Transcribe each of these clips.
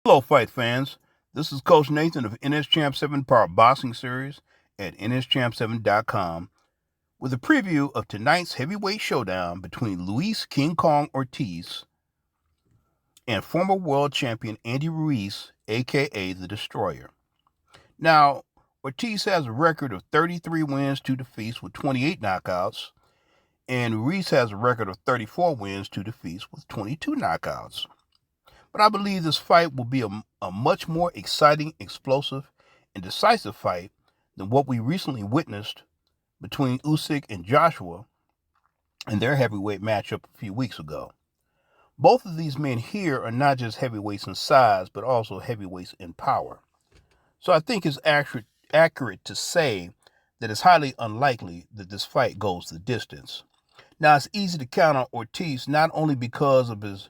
Hello, fight fans. This is Coach Nathan of NS Champ 7 Power Boxing Series at nschamp7.com with a preview of tonight's heavyweight showdown between Luis King Kong Ortiz and former world champion Andy Ruiz, aka The Destroyer. Now, Ortiz has a record of 33 wins, 2 defeats with 28 knockouts, and Ruiz has a record of 34 wins, 2 defeats with 22 knockouts. But I believe this fight will be a much more exciting, explosive, and decisive fight than what we recently witnessed between Usyk and Joshua in their heavyweight matchup a few weeks ago. Both of these men here are not just heavyweights in size, but also heavyweights in power. So I think it's accurate to say that it's highly unlikely that this fight goes the distance. Now, it's easy to count on Ortiz not only because of his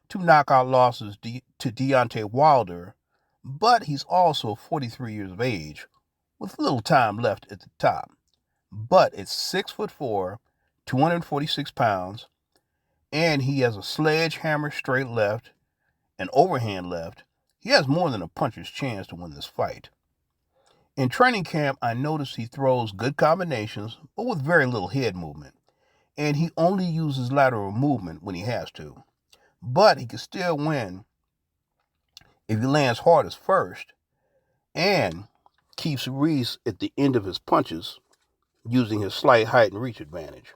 2 knockout losses to Deontay Wilder, but he's also 43 years of age with little time left at the top. But at 6'4", 246 pounds, and he has a sledgehammer straight left and overhand left, he has more than a puncher's chance to win this fight. In training camp, I noticed he throws good combinations, but with very little head movement, and he only uses lateral movement when he has to. But he can still win if he lands hardest first and keeps Ruiz at the end of his punches using his slight height and reach advantage.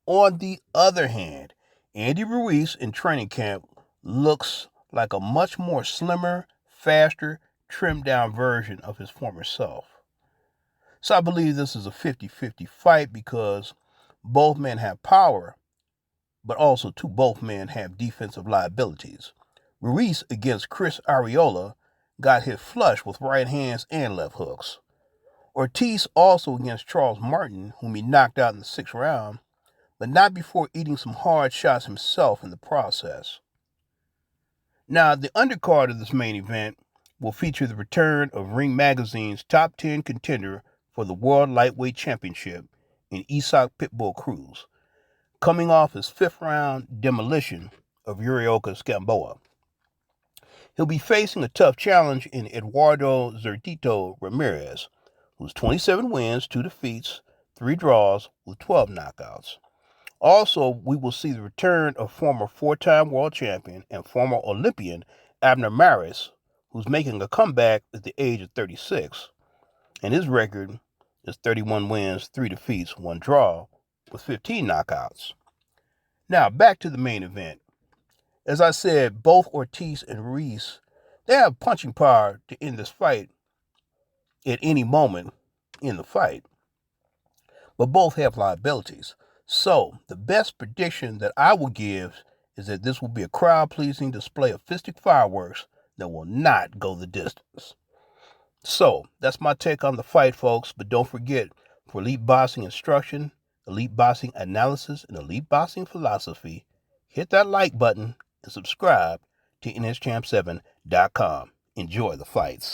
On the other hand, Andy Ruiz in training camp looks like a much more slimmer, faster, trimmed down version of his former self. So I believe this is a 50-50 fight because both men have power, but also both men have defensive liabilities. Ruiz against Chris Arreola got hit flush with right hands and left hooks. Ortiz also against Charles Martin, whom he knocked out in the 6th round, but not before eating some hard shots himself in the process. Now, the undercard of this main event will feature the return of Ring Magazine's top 10 contender for the World Lightweight Championship in Isaac Pitbull Cruz, coming off his 5th round demolition of Yurioka Gamboa. He'll be facing a tough challenge in Eduardo Zerdito Ramirez, who's 27 wins, 2 defeats, 3 draws with 12 knockouts. Also, we will see the return of former 4-time world champion and former Olympian Abner Maris, who's making a comeback at the age of 36, and his record is 31 wins, 3 defeats, 1 draw, with 15 knockouts. Now, back to the main event. As I said, both Ortiz and Ruiz, they have punching power to end this fight at any moment in the fight, but both have liabilities. So, the best prediction that I will give is that this will be a crowd-pleasing display of fistic fireworks that will not go the distance. So, that's my take on the fight, folks, but don't forget, for elite boxing instruction, elite boxing analysis, and elite boxing philosophy, hit that like button and subscribe to nschamp7.com. Enjoy the fights.